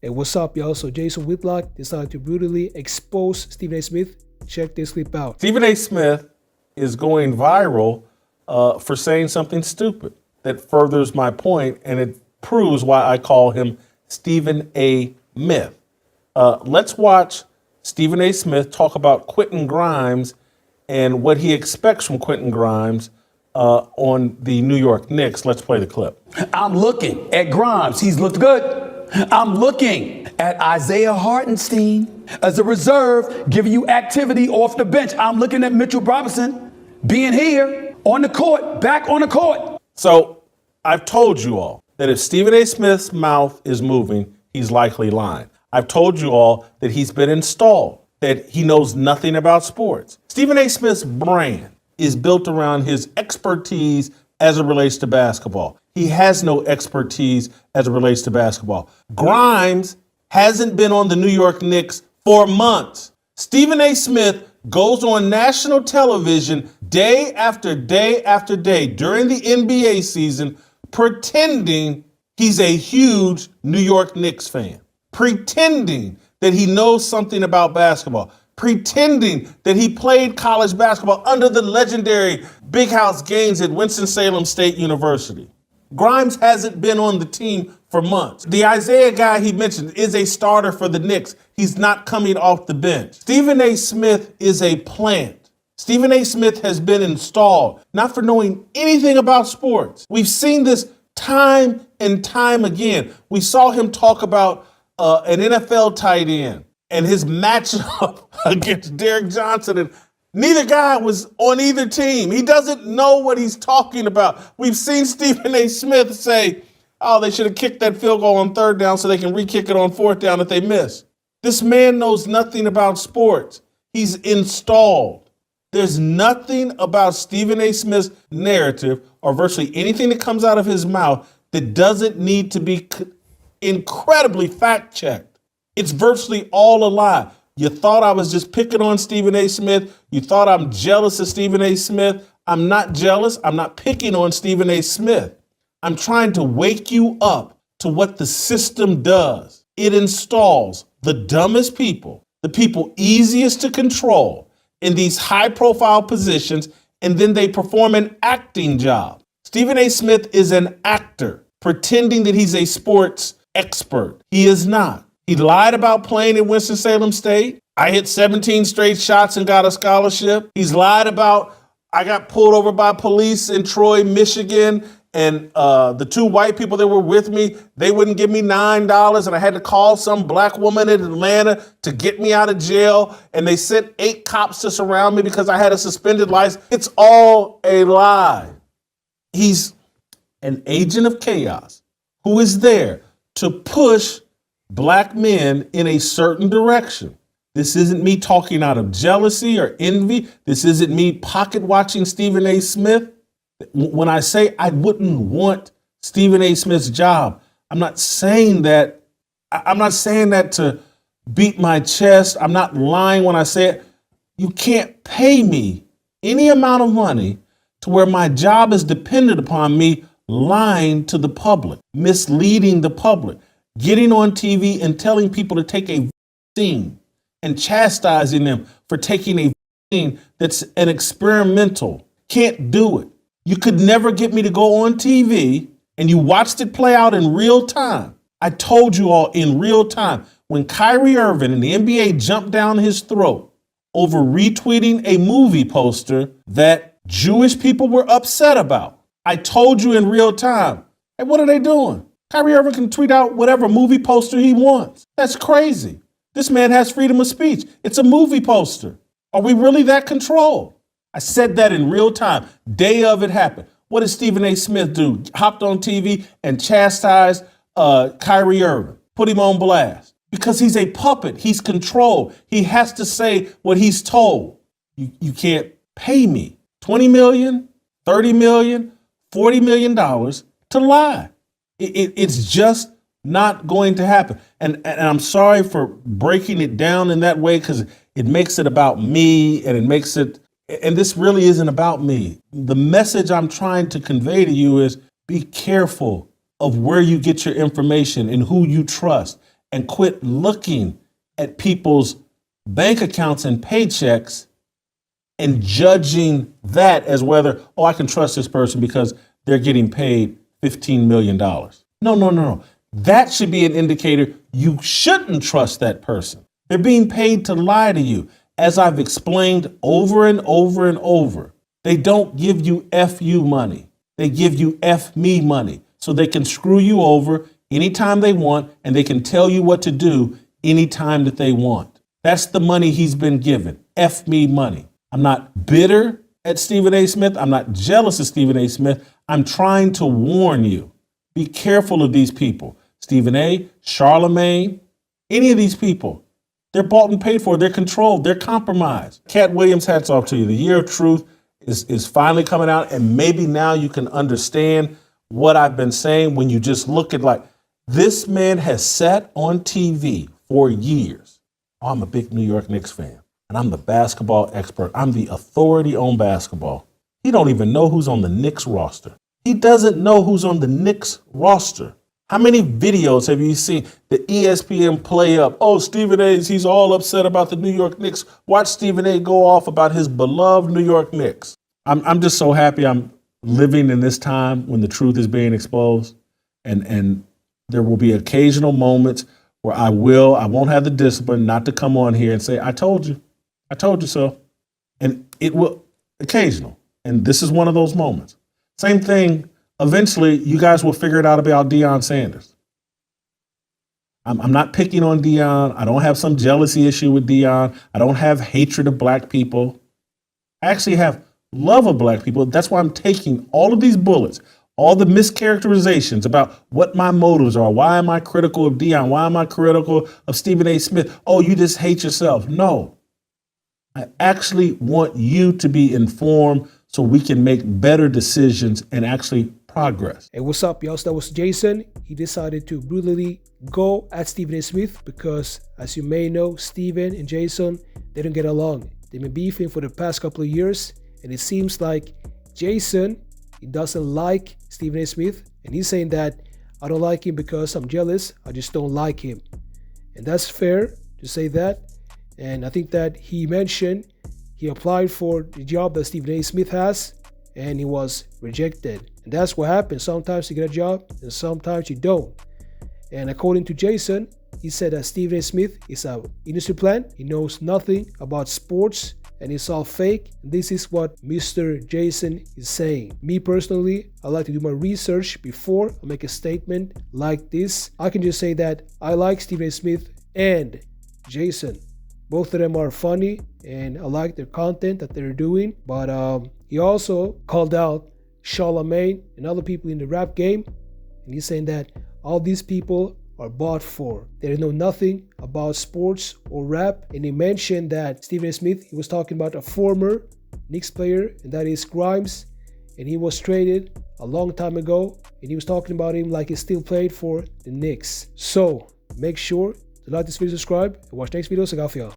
Hey, what's up, y'all? So Jason Whitlock decided to brutally expose Stephen A. Smith. Check this clip out. Stephen A. Smith is going viral for saying something stupid that furthers my point, and it proves why I call him Stephen A. Myth. Let's watch Stephen A. Smith talk about Quentin Grimes and what he expects from Quentin Grimes on the New York Knicks. Let's play the clip. I'm looking at Grimes. He's looked good. I'm looking at Isaiah Hartenstein as a reserve, giving you activity off the bench. I'm looking at Mitchell Robinson being here on the court, back on the court. So I've told you all that if Stephen A. Smith's mouth is moving, he's likely lying. I've told you all that he's been installed, that he knows nothing about sports. Stephen A. Smith's brand is built around his expertise as it relates to basketball. He has no expertise as it relates to basketball. Grimes hasn't been on the New York Knicks for months. Stephen A. Smith goes on national television day after day after day during the NBA season pretending he's a huge New York Knicks fan, pretending that he knows something about basketball, pretending that he played college basketball under the legendary Big House games at Winston-Salem State University. Grimes hasn't been on the team for months. The Isaiah guy he mentioned is a starter for the Knicks. He's not coming off the bench. Stephen A. Smith is a plant. Stephen A. Smith has been installed, not for knowing anything about sports. We've seen this time and time again. We saw him talk about an NFL tight end and his matchup against Derek Johnson, and neither guy was on either team. He doesn't know what he's talking about. We've seen Stephen A. Smith say, oh, they should have kicked that field goal on third down so they can re-kick it on fourth down if they miss. This man knows nothing about sports. He's installed. There's nothing about Stephen A. Smith's narrative or virtually anything that comes out of his mouth that doesn't need to be incredibly fact-checked. It's virtually all a lie. You thought I was just picking on Stephen A. Smith. You thought I'm jealous of Stephen A. Smith. I'm not jealous. I'm not picking on Stephen A. Smith. I'm trying to wake you up to what the system does. It installs the dumbest people, the people easiest to control in these high-profile positions, and then they perform an acting job. Stephen A. Smith is an actor pretending that he's a sports expert. He is not. He lied about playing at Winston-Salem State. I hit 17 straight shots and got a scholarship. He's lied about I got pulled over by police in Troy, Michigan, and the two white people that were with me, they wouldn't give me $9, and I had to call some black woman in Atlanta to get me out of jail, and they sent 8 cops to surround me because I had a suspended license. It's all a lie. He's an agent of chaos who is there to push black men in a certain direction. This isn't me talking out of jealousy or envy. This isn't me pocket watching Stephen A. Smith. When I say I wouldn't want Stephen A. Smith's job, I'm not saying that. I'm not saying that to beat my chest. I'm not lying when I say it. You can't pay me any amount of money to where my job is dependent upon me lying to the public, misleading the public, getting on TV and telling people to take a vaccine and chastising them for taking a vaccine that's an experimental. Can't do it. You could never get me to go on TV, and you watched it play out in real time. I told you all in real time when Kyrie Irving and the NBA jumped down his throat over retweeting a movie poster that Jewish people were upset about. I told you in real time. Hey, what are they doing? Kyrie Irving can tweet out whatever movie poster he wants. That's crazy. This man has freedom of speech. It's a movie poster. Are we really that controlled? I said that in real time. Day of it happened. What did Stephen A. Smith do? Hopped on TV and chastised Kyrie Irving. Put him on blast. Because he's a puppet. He's controlled. He has to say what he's told. You can't pay me $20 million, $30 million, $40 million to lie. It's just not going to happen. And I'm sorry for breaking it down in that way because it makes it about me and and this really isn't about me. The message I'm trying to convey to you is be careful of where you get your information and who you trust. and quit looking at people's bank accounts and paychecks and judging that as whether, oh, I can trust this person because they're getting paid $15 million. No. That should be an indicator you shouldn't trust that person. They're being paid to lie to you. As I've explained over and over and over, they don't give you FU money. They give you F me money so they can screw you over anytime they want and they can tell you what to do anytime that they want. That's the money he's been given, F me money. I'm not bitter at Stephen A. Smith. I'm not jealous of Stephen A. Smith. I'm trying to warn you. Be careful of these people. Stephen A., Charlemagne, any of these people, they're bought and paid for. They're controlled. They're compromised. Cat Williams, hats off to you. The year of truth is finally coming out, and maybe now you can understand what I've been saying when you just look at like, this man has sat on TV for years. Oh, I'm a big New York Knicks fan, and I'm the basketball expert. I'm the authority on basketball. He don't even know who's on the Knicks roster. He doesn't know who's on the Knicks roster. How many videos have you seen the ESPN play up? Oh, Stephen A., he's all upset about the New York Knicks. Watch Stephen A. go off about his beloved New York Knicks. I'm just so happy I'm living in this time when the truth is being exposed. And there will be occasional moments where I won't have the discipline not to come on here and say, I told you so. And it will occasional. And this is one of those moments. Same thing. Eventually, you guys will figure it out about Deion Sanders. I'm not picking on Deion. I don't have some jealousy issue with Deion. I don't have hatred of black people. I actually have love of black people. That's why I'm taking all of these bullets, all the mischaracterizations about what my motives are. Why am I critical of Deion? Why am I critical of Stephen A. Smith? Oh, you just hate yourself. No. I actually want you to be informed so we can make better decisions and actually progress. Hey, what's up, y'all? So that was Jason. He decided to brutally go at Stephen A. Smith because, as you may know, Stephen and Jason, they don't get along. They've been beefing for the past couple of years, and it seems like Jason, he doesn't like Stephen A. Smith, and he's saying that I don't like him because I'm jealous. I just don't like him. And that's fair to say that. And I think that he mentioned he applied for the job that Stephen A. Smith has, and he was rejected. And that's what happens. Sometimes you get a job, and sometimes you don't. And according to Jason, he said that Stephen A. Smith is an industry plant. He knows nothing about sports, and it's all fake. And this is what Mr. Jason is saying. Me personally, I like to do my research before I make a statement like this. I can just say that I like Stephen A. Smith and Jason. Both of them are funny, and I like their content that they're doing. But he also called out Charlemagne and other people in the rap game, and he's saying that all these people are bought for. They know nothing about sports or rap. And he mentioned that Stephen A. Smith, he was talking about a former Knicks player, and that is Grimes, and he was traded a long time ago, and he was talking about him like he still played for the Knicks. So make sure to like this video, subscribe, and watch next videos. I got for y'all.